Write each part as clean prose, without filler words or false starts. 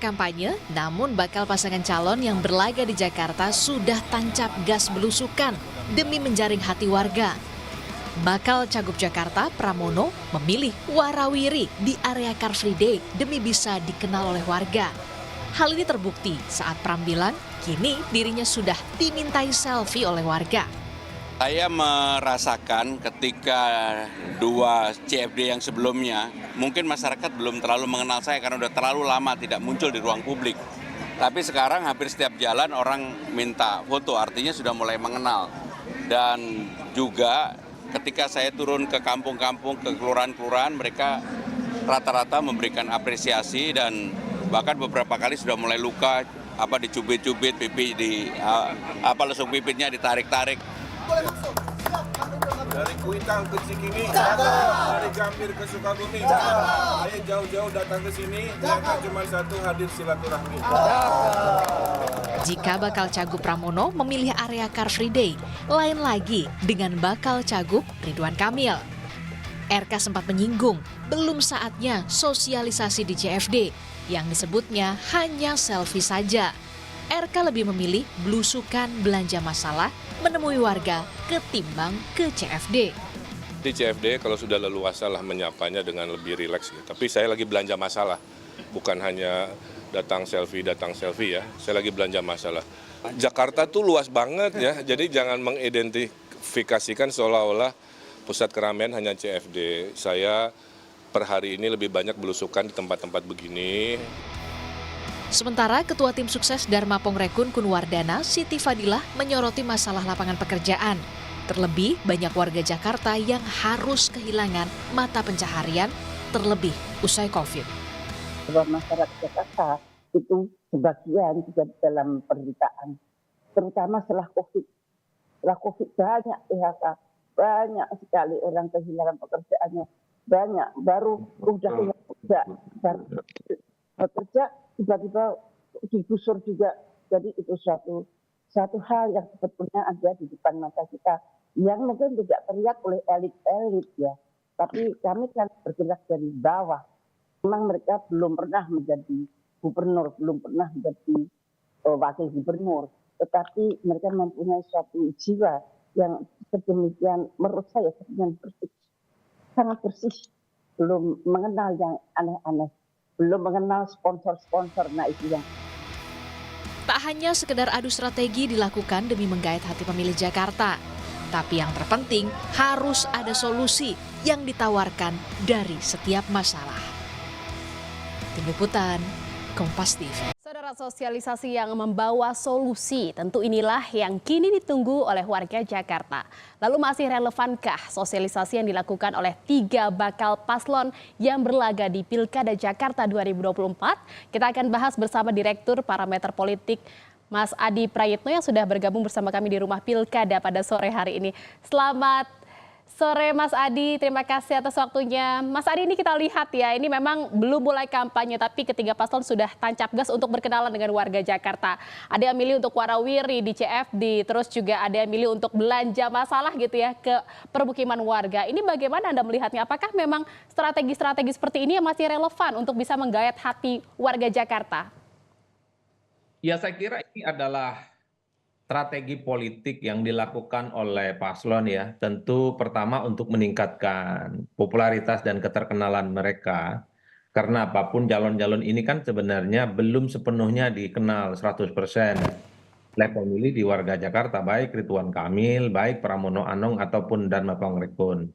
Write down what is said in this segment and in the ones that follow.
Kampanye, namun bakal pasangan calon yang berlaga di Jakarta sudah tancap gas belusukan demi menjaring hati warga. Bakal Cagup Jakarta, Pramono, memilih warawiri di area Car Free Day demi bisa dikenal oleh warga. Hal ini terbukti saat Pram bilang, kini dirinya sudah dimintai selfie oleh warga. Saya merasakan ketika dua CFD yang sebelumnya, mungkin masyarakat belum terlalu mengenal saya karena udah terlalu lama tidak muncul di ruang publik. Tapi sekarang hampir setiap jalan orang minta foto, artinya sudah mulai mengenal. Dan juga ketika saya turun ke kampung-kampung, ke kelurahan-kelurahan, mereka rata-rata memberikan apresiasi dan bahkan beberapa kali sudah mulai luka, dicubit-cubit pipi lesung pipitnya ditarik-tarik. Dari Kuitang ke Cikini, dari Gambir ke Sukabumi, saya jauh-jauh datang ke sini, niatnya cuma satu, hadir silaturahmi. Jika bakal Cagup Pramono memilih area Car Free Day, lain lagi dengan bakal Cagup Ridwan Kamil. RK sempat menyinggung, belum saatnya sosialisasi di CFD, yang disebutnya hanya selfie saja. RK lebih memilih belusukan belanja masalah menemui warga ketimbang ke CFD. Di CFD kalau sudah leluasa lah menyapanya dengan lebih rileks. Tapi saya lagi belanja masalah, bukan hanya datang selfie ya. Saya lagi belanja masalah. Jakarta tuh luas banget ya, jadi jangan mengidentifikasikan seolah-olah pusat keramaian hanya CFD. Saya per hari ini lebih banyak belusukan di tempat-tempat begini. Sementara Ketua Tim Sukses Dharma Pongrekun Kunwardana, Siti Fadilah, menyoroti masalah lapangan pekerjaan. Terlebih banyak warga Jakarta yang harus kehilangan mata pencaharian, terlebih usai COVID. Sebab masyarakat Jakarta itu sebagian juga dalam penderitaan, terutama setelah COVID. Setelah COVID banyak PHK, banyak sekali orang kehilangan pekerjaannya, banyak baru udah bekerja tiba-tiba digusur juga. Jadi itu satu hal yang sebetulnya ada di depan mata kita yang mungkin tidak terlihat oleh elit-elit ya. Tapi kami kan bergerak dari bawah. Memang mereka belum pernah menjadi gubernur, belum pernah menjadi wakil gubernur. Tetapi mereka mempunyai suatu jiwa yang sedemikian, menurut saya sedemikian bersih. Sangat bersih. Belum mengenal yang aneh-aneh. Belum mengenal sponsor-sponsor, nah itu yang. Tak hanya sekedar adu strategi dilakukan demi menggait hati pemilih Jakarta, tapi yang terpenting harus ada solusi yang ditawarkan dari setiap masalah. Tim Liputan, Kompas TV. Saudara, sosialisasi yang membawa solusi tentu inilah yang kini ditunggu oleh warga Jakarta. Lalu masih relevankah sosialisasi yang dilakukan oleh 3 bakal paslon yang berlaga di Pilkada Jakarta 2024? Kita akan bahas bersama Direktur Parameter Politik Mas Adi Prayitno yang sudah bergabung bersama kami di Rumah Pilkada pada sore hari ini. Selamat sore Mas Adi, terima kasih atas waktunya. Mas Adi, ini kita lihat ya, ini memang belum mulai kampanye, tapi ketiga paslon sudah tancap gas untuk berkenalan dengan warga Jakarta. Ada yang milih untuk warawiri di CFD, terus juga ada yang milih untuk belanja masalah gitu ya ke permukiman warga. Ini bagaimana Anda melihatnya? Apakah memang strategi-strategi seperti ini yang masih relevan untuk bisa menggayat hati warga Jakarta? Ya, saya kira ini adalah strategi politik yang dilakukan oleh paslon ya, tentu pertama untuk meningkatkan popularitas dan keterkenalan mereka. Karena apapun calon-calon ini kan sebenarnya belum sepenuhnya dikenal 100% oleh pemilih di warga Jakarta, baik Ridwan Kamil, baik Pramono Anung ataupun Dharma Pongrekun.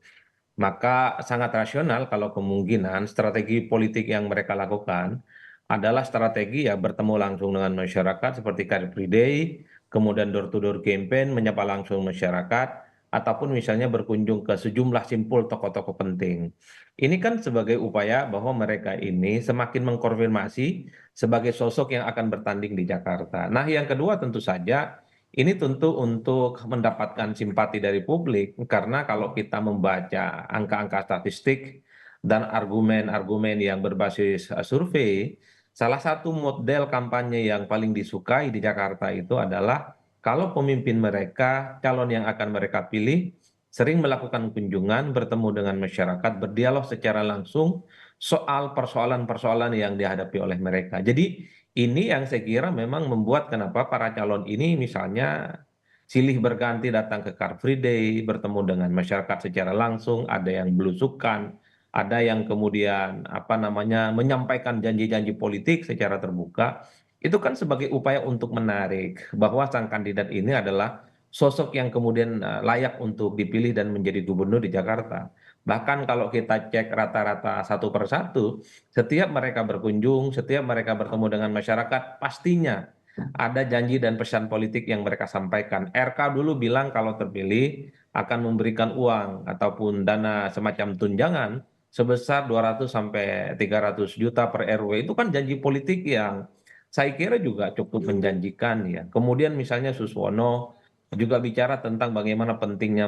Maka sangat rasional kalau kemungkinan strategi politik yang mereka lakukan adalah strategi ya bertemu langsung dengan masyarakat seperti Car Free Day, kemudian door to door campaign menyapa langsung masyarakat, ataupun misalnya berkunjung ke sejumlah simpul tokoh-tokoh penting. Ini kan sebagai upaya bahwa mereka ini semakin mengkonfirmasi sebagai sosok yang akan bertanding di Jakarta. Nah, yang kedua tentu saja ini tentu untuk mendapatkan simpati dari publik, karena kalau kita membaca angka-angka statistik dan argumen-argumen yang berbasis survei, salah satu model kampanye yang paling disukai di Jakarta itu adalah kalau pemimpin mereka, calon yang akan mereka pilih, sering melakukan kunjungan, bertemu dengan masyarakat, berdialog secara langsung, soal persoalan-persoalan yang dihadapi oleh mereka. Jadi ini yang saya kira memang membuat kenapa para calon ini misalnya silih berganti datang ke Car Free Day, bertemu dengan masyarakat secara langsung, ada yang belusukan, ada yang kemudian apa namanya menyampaikan janji-janji politik secara terbuka. Itu kan sebagai upaya untuk menarik bahwa sang kandidat ini adalah sosok yang kemudian layak untuk dipilih dan menjadi gubernur di Jakarta. Bahkan kalau kita cek rata-rata satu persatu, setiap mereka berkunjung, setiap mereka bertemu dengan masyarakat, pastinya ada janji dan pesan politik yang mereka sampaikan. RK dulu bilang kalau terpilih akan memberikan uang ataupun dana semacam tunjangan sebesar 200 sampai 300 juta per RW. Itu kan janji politik yang saya kira juga cukup menjanjikan ya. Kemudian misalnya Suswono juga bicara tentang bagaimana pentingnya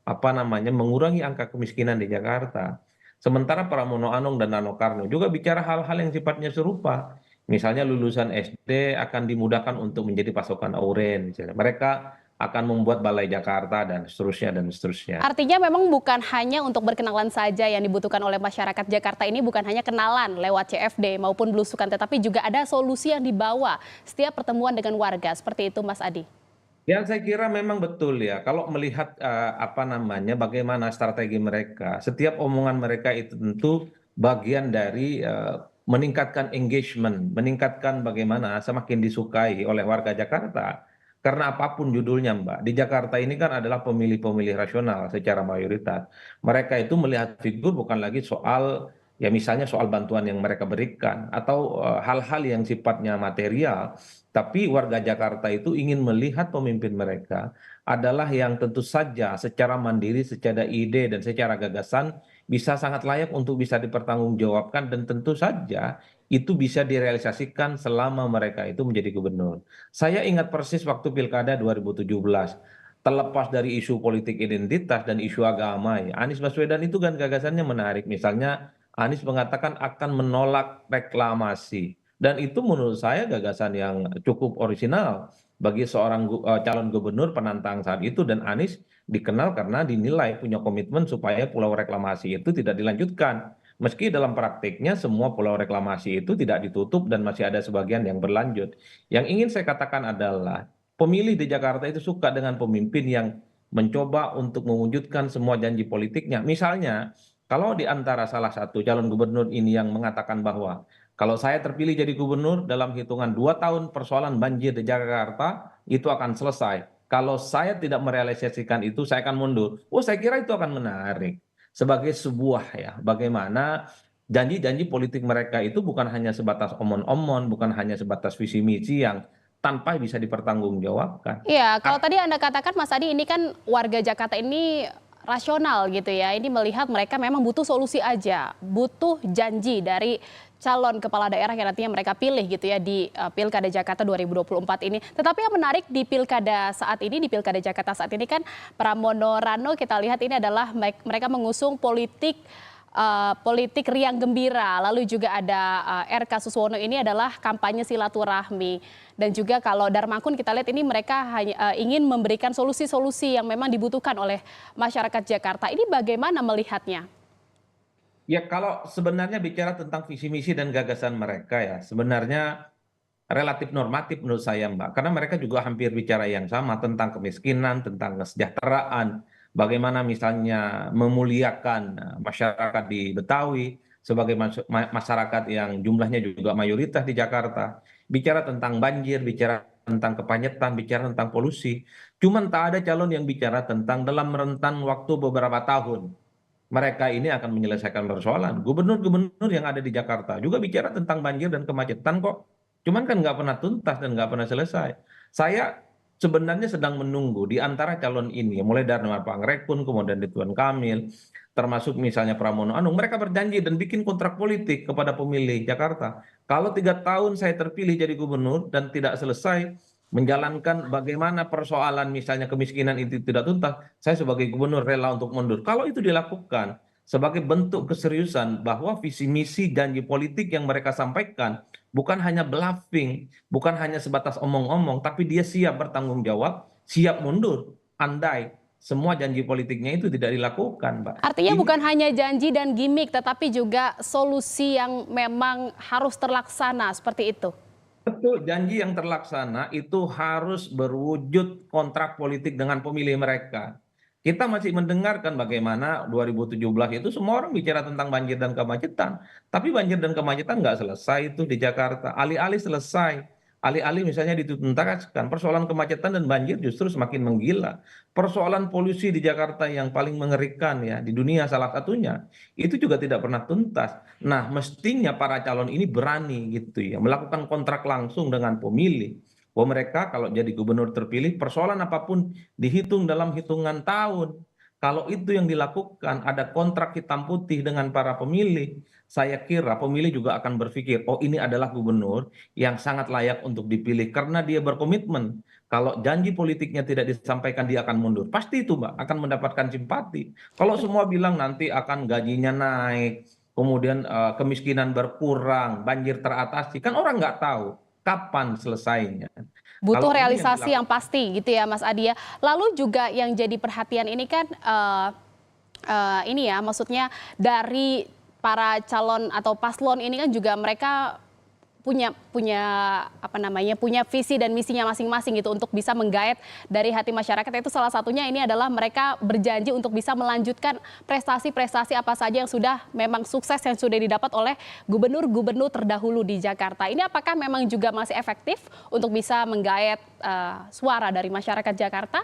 apa namanya mengurangi angka kemiskinan di Jakarta. Sementara Pramono Anung dan Rano Karno juga bicara hal-hal yang sifatnya serupa. Misalnya lulusan SD akan dimudahkan untuk menjadi pasokan auren. Misalnya. Mereka akan membuat balai Jakarta dan seterusnya dan seterusnya. Artinya memang bukan hanya untuk berkenalan saja yang dibutuhkan oleh masyarakat Jakarta ini, bukan hanya kenalan lewat CFD maupun belusukan, tetapi juga ada solusi yang dibawa setiap pertemuan dengan warga. Seperti itu Mas Adi. Ya, saya kira memang betul ya. Kalau melihat apa namanya, bagaimana strategi mereka, setiap omongan mereka itu tentu bagian dari meningkatkan engagement, meningkatkan bagaimana semakin disukai oleh warga Jakarta. Karena apapun judulnya, Mbak, di Jakarta ini kan adalah pemilih-pemilih rasional secara mayoritas. Mereka itu melihat figur bukan lagi soal ya misalnya soal bantuan yang mereka berikan atau hal-hal yang sifatnya material, tapi warga Jakarta itu ingin melihat pemimpin mereka adalah yang tentu saja secara mandiri, secara ide dan secara gagasan bisa sangat layak untuk bisa dipertanggungjawabkan dan tentu saja itu bisa direalisasikan selama mereka itu menjadi gubernur. Saya ingat persis waktu Pilkada 2017, terlepas dari isu politik identitas dan isu agama ya, Anies Baswedan itu kan gagasannya menarik. Misalnya Anies mengatakan akan menolak reklamasi. Dan itu menurut saya gagasan yang cukup orisinal bagi seorang calon gubernur penantang saat itu. Dan Anies dikenal karena dinilai punya komitmen supaya pulau reklamasi itu tidak dilanjutkan. Meski dalam praktiknya semua pulau reklamasi itu tidak ditutup dan masih ada sebagian yang berlanjut. Yang ingin saya katakan adalah pemilih di Jakarta itu suka dengan pemimpin yang mencoba untuk mewujudkan semua janji politiknya. Misalnya, kalau di antara salah satu calon gubernur ini yang mengatakan bahwa kalau saya terpilih jadi gubernur dalam hitungan 2 tahun persoalan banjir di Jakarta itu akan selesai. Kalau saya tidak merealisasikan itu, saya akan mundur. Oh, saya kira itu akan menarik sebagai sebuah ya, bagaimana janji-janji politik mereka itu bukan hanya sebatas omon-omon, bukan hanya sebatas visi misi yang tanpa bisa dipertanggungjawabkan. Iya, kalau tadi Anda katakan Mas Adi ini kan warga Jakarta ini rasional gitu ya. Ini melihat mereka memang butuh solusi aja, butuh janji dari calon kepala daerah yang nantinya mereka pilih gitu ya di Pilkada Jakarta 2024 ini. Tetapi yang menarik di Pilkada saat ini, di Pilkada Jakarta saat ini kan Pramono Rano kita lihat ini adalah mereka mengusung politik riang gembira, lalu juga ada RK Suswono ini adalah kampanye silaturahmi, dan juga kalau Darmakun kita lihat ini mereka hanya ingin memberikan solusi-solusi yang memang dibutuhkan oleh masyarakat Jakarta. Ini bagaimana melihatnya? Ya, kalau sebenarnya bicara tentang visi misi dan gagasan mereka ya sebenarnya relatif normatif menurut saya, Mbak, karena mereka juga hampir bicara yang sama tentang kemiskinan, tentang kesejahteraan. Bagaimana misalnya memuliakan masyarakat di Betawi sebagai masyarakat yang jumlahnya juga mayoritas di Jakarta. Bicara tentang banjir, bicara tentang kepanyetan, bicara tentang polusi. Cuman tak ada calon yang bicara tentang dalam rentan waktu beberapa tahun mereka ini akan menyelesaikan persoalan. Gubernur-gubernur yang ada di Jakarta juga bicara tentang banjir dan kemacetan kok. Cuman kan nggak pernah tuntas dan nggak pernah selesai. Saya sebenarnya sedang menunggu di antara calon ini, mulai dari Pak Pangrekun, kemudian Ridwan Kamil, termasuk misalnya Pramono Anung, mereka berjanji dan bikin kontrak politik kepada pemilih Jakarta. Kalau 3 tahun saya terpilih jadi gubernur dan tidak selesai menjalankan bagaimana persoalan misalnya kemiskinan itu tidak tuntas, saya sebagai gubernur rela untuk mundur. Kalau itu dilakukan sebagai bentuk keseriusan bahwa visi misi janji politik yang mereka sampaikan bukan hanya bluffing, bukan hanya sebatas omong-omong, tapi dia siap bertanggung jawab, siap mundur, andai semua janji politiknya itu tidak dilakukan, Mbak. Artinya Ini bukan hanya janji dan gimmick, tetapi juga solusi yang memang harus terlaksana seperti itu. betul, janji yang terlaksana itu harus berwujud kontrak politik dengan pemilih mereka. Kita masih mendengarkan bagaimana 2017 itu semua orang bicara tentang banjir dan kemacetan. Tapi banjir dan kemacetan nggak selesai itu di Jakarta. Alih-alih selesai. Alih-alih misalnya dituntaskan. Persoalan kemacetan dan banjir justru semakin menggila. Persoalan polusi di Jakarta yang paling mengerikan ya di dunia salah satunya. Itu juga tidak pernah tuntas. Nah, mestinya para calon ini berani gitu ya, melakukan kontrak langsung dengan pemilih. Bahwa mereka kalau jadi gubernur terpilih, persoalan apapun dihitung dalam hitungan tahun. Kalau itu yang dilakukan, ada kontrak hitam putih dengan para pemilih, saya kira pemilih juga akan berpikir, oh ini adalah gubernur yang sangat layak untuk dipilih karena dia berkomitmen. Kalau janji politiknya tidak disampaikan, dia akan mundur. Pasti itu, Mbak, akan mendapatkan simpati. Kalau semua bilang nanti akan gajinya naik, kemudian kemiskinan berkurang, banjir teratasi, kan orang nggak tahu kapan selesainya. Butuh Kalau ini yang realisasi dilakukan, yang pasti gitu ya Mas Adia. Lalu juga yang jadi perhatian ini kan ini ya maksudnya dari para calon atau paslon ini kan juga mereka punya punya apa namanya punya visi dan misinya masing-masing gitu untuk bisa menggaet dari hati masyarakat. Itu salah satunya ini adalah mereka berjanji untuk bisa melanjutkan prestasi-prestasi apa saja yang sudah memang sukses yang sudah didapat oleh gubernur-gubernur terdahulu di Jakarta. Ini apakah memang juga masih efektif untuk bisa menggaet suara dari masyarakat Jakarta?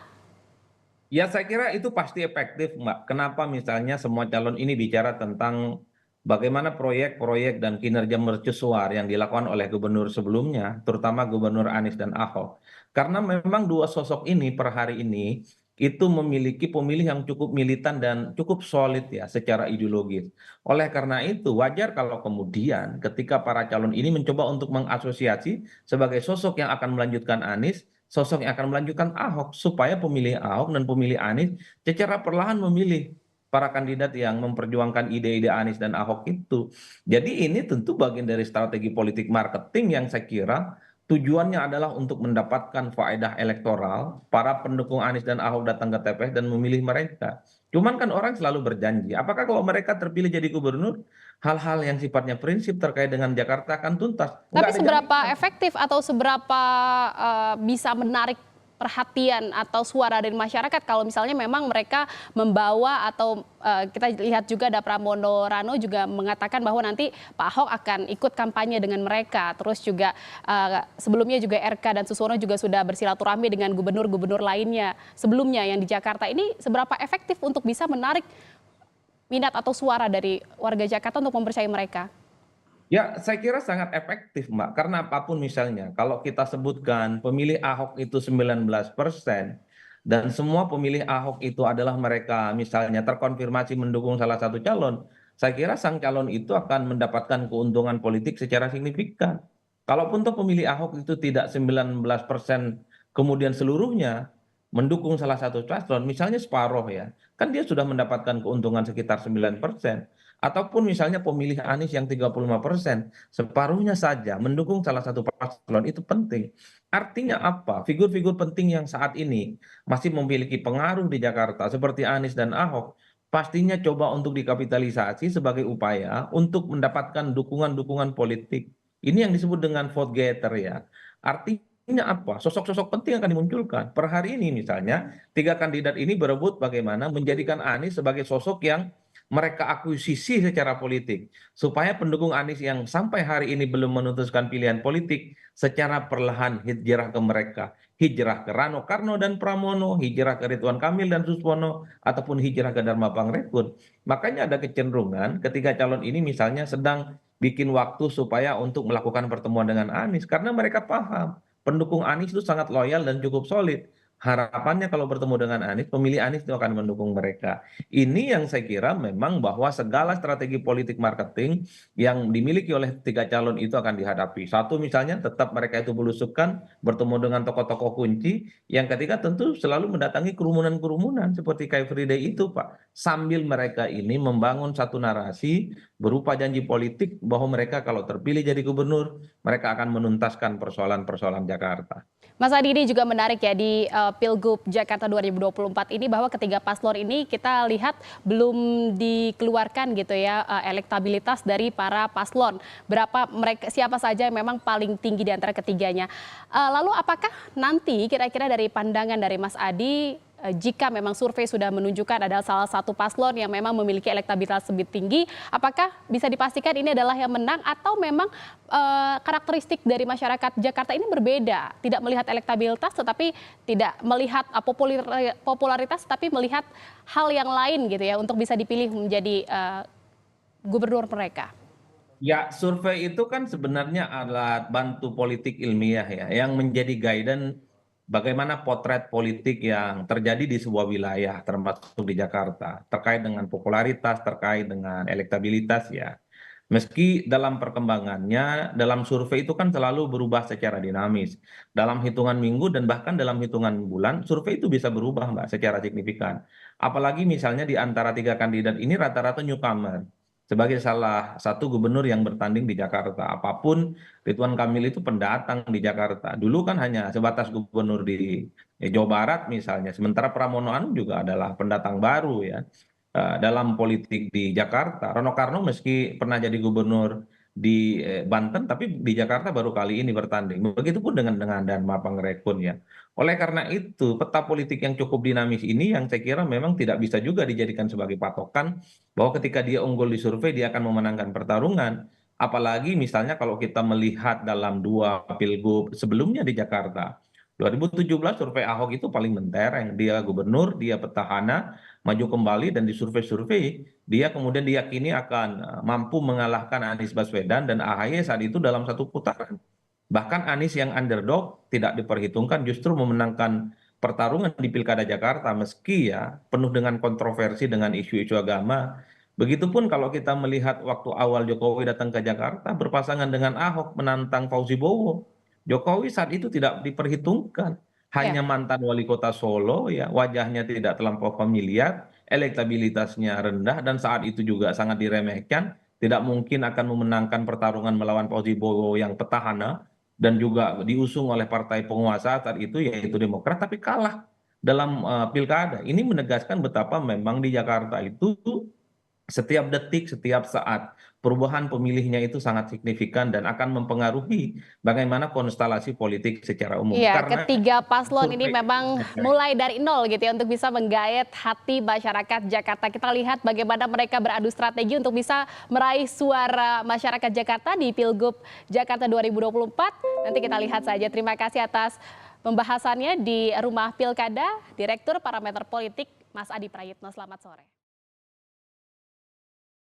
ya saya kira itu pasti efektif, Mbak. Kenapa misalnya semua calon ini bicara tentang bagaimana proyek-proyek dan kinerja mercusuar yang dilakukan oleh gubernur sebelumnya, terutama Gubernur Anies dan Ahok. Karena memang dua sosok ini per hari ini itu memiliki pemilih yang cukup militan dan cukup solid ya secara ideologis. Oleh karena itu wajar kalau kemudian ketika para calon ini mencoba untuk mengasosiasi sebagai sosok yang akan melanjutkan Anies, sosok yang akan melanjutkan Ahok supaya pemilih Ahok dan pemilih Anies secara perlahan memilih para kandidat yang memperjuangkan ide-ide Anies dan Ahok itu. Jadi ini tentu bagian dari strategi politik marketing yang saya kira tujuannya adalah untuk mendapatkan faedah elektoral, para pendukung Anies dan Ahok datang ke TPS dan memilih mereka. Cuman kan orang selalu berjanji, apakah kalau mereka terpilih jadi gubernur, hal-hal yang sifatnya prinsip terkait dengan Jakarta akan tuntas? Tapi Nggak ada seberapa jaminan. efektif atau seberapa bisa menarik perhatian atau suara dari masyarakat kalau misalnya memang mereka membawa atau kita lihat juga ada Pramono Rano juga mengatakan bahwa nanti Pak Ahok akan ikut kampanye dengan mereka. Terus juga sebelumnya juga RK dan Suswono juga sudah bersilaturahmi dengan gubernur-gubernur lainnya sebelumnya yang di Jakarta. Ini seberapa efektif untuk bisa menarik minat atau suara dari warga Jakarta untuk mempercayai mereka? Ya, saya kira sangat efektif, Mbak. Karena apapun misalnya, kalau kita sebutkan pemilih Ahok itu 19% dan semua pemilih Ahok itu adalah mereka misalnya terkonfirmasi mendukung salah satu calon, saya kira sang calon itu akan mendapatkan keuntungan politik secara signifikan. Kalaupun toh pemilih Ahok itu tidak 19% kemudian seluruhnya mendukung salah satu calon, misalnya separuh ya, kan dia sudah mendapatkan keuntungan sekitar 9%. Ataupun misalnya pemilih Anies yang 35%, separuhnya saja mendukung salah satu paslon itu penting. Artinya apa? Figur-figur penting yang saat ini masih memiliki pengaruh di Jakarta seperti Anies dan Ahok, pastinya coba untuk dikapitalisasi sebagai upaya untuk mendapatkan dukungan-dukungan politik. Ini yang disebut dengan vote getter ya. Artinya apa? Sosok-sosok penting akan dimunculkan. Per hari ini misalnya, tiga kandidat ini berebut bagaimana menjadikan Anies sebagai sosok yang mereka akuisisi secara politik supaya pendukung Anies yang sampai hari ini belum memutuskan pilihan politik secara perlahan hijrah ke mereka, hijrah ke Rano Karno dan Pramono, hijrah ke Ridwan Kamil dan Suswono ataupun hijrah ke Dharma Pangrekun. Makanya ada kecenderungan ketika calon ini misalnya sedang bikin waktu supaya untuk melakukan pertemuan dengan Anies karena mereka paham pendukung Anies itu sangat loyal dan cukup solid. Harapannya kalau bertemu dengan Anies, pemilih Anies itu akan mendukung mereka. Ini yang saya kira memang bahwa segala strategi politik marketing yang dimiliki oleh tiga calon itu akan dihadapi. Satu misalnya tetap mereka itu belusukan, bertemu dengan tokoh-tokoh kunci. Yang ketiga tentu selalu mendatangi kerumunan-kerumunan seperti Car Free Day itu Pak. Sambil mereka ini membangun satu narasi berupa janji politik bahwa mereka kalau terpilih jadi gubernur, mereka akan menuntaskan persoalan-persoalan Jakarta. Mas Adi, ini juga menarik ya di Pilgub Jakarta 2024 ini, bahwa ketiga paslon ini kita lihat belum dikeluarkan gitu ya elektabilitas dari para paslon. Siapa saja yang memang paling tinggi di antara ketiganya. Lalu apakah nanti kira-kira dari pandangan dari Mas Adi, jika memang survei sudah menunjukkan adalah salah satu paslon yang memang memiliki elektabilitas lebih tinggi, apakah bisa dipastikan ini adalah yang menang, atau memang karakteristik dari masyarakat Jakarta ini berbeda, tidak melihat elektabilitas tetapi tidak melihat popularitas, tapi melihat hal yang lain gitu ya untuk bisa dipilih menjadi gubernur mereka? Ya, survei itu kan sebenarnya alat bantu politik ilmiah ya, yang menjadi guidance bagaimana potret politik yang terjadi di sebuah wilayah, termasuk di Jakarta, terkait dengan popularitas, terkait dengan elektabilitas ya. Meski dalam perkembangannya, dalam survei itu kan selalu berubah secara dinamis. Dalam hitungan minggu dan bahkan dalam hitungan bulan, survei itu bisa berubah, Mbak, secara signifikan. Apalagi misalnya di antara tiga kandidat ini rata-rata newcomer. Sebagai salah satu gubernur yang bertanding di Jakarta, apapun Ridwan Kamil itu pendatang di Jakarta. Dulu kan hanya sebatas gubernur di Jawa Barat misalnya. Sementara Pramono Anung juga adalah pendatang baru ya dalam politik di Jakarta. Rano Karno meski pernah jadi gubernur di Banten, tapi di Jakarta baru kali ini bertanding. Begitupun dengan Dharma Pangrekun ya. Oleh karena itu, peta politik yang cukup dinamis ini yang saya kira memang tidak bisa juga dijadikan sebagai patokan bahwa ketika dia unggul di survei dia akan memenangkan pertarungan. Apalagi misalnya kalau kita melihat dalam dua pilgub sebelumnya di Jakarta. 2017 survei Ahok itu paling mentereng. Dia gubernur, dia petahana, maju kembali, dan di survei-survei dia kemudian diyakini akan mampu mengalahkan Anies Baswedan dan AHY saat itu dalam satu putaran. Bahkan Anies yang underdog tidak diperhitungkan justru memenangkan pertarungan di Pilkada Jakarta meski ya penuh dengan kontroversi dengan isu-isu agama. Begitupun kalau kita melihat waktu awal Jokowi datang ke Jakarta berpasangan dengan Ahok menantang Fauzi Bowo. Jokowi saat itu tidak diperhitungkan. Hanya mantan wali kota Solo ya, wajahnya tidak terlampau familiar, elektabilitasnya rendah dan saat itu juga sangat diremehkan. Tidak mungkin akan memenangkan pertarungan melawan Fauzi Bowo yang petahana dan juga diusung oleh partai penguasa saat itu yaitu Demokrat, tapi kalah dalam pilkada. Ini menegaskan betapa memang di Jakarta itu setiap detik, setiap saat perubahan pemilihnya itu sangat signifikan dan akan mempengaruhi bagaimana konstelasi politik secara umum. Iya, Karena ketiga paslon ini memang mulai dari nol gitu ya untuk bisa menggayat hati masyarakat Jakarta. Kita lihat bagaimana mereka beradu strategi untuk bisa meraih suara masyarakat Jakarta di Pilgub Jakarta 2024. Nanti kita lihat saja. Terima kasih atas pembahasannya di Rumah Pilkada, Direktur Parameter Politik Mas Adi Prayitno. Selamat sore.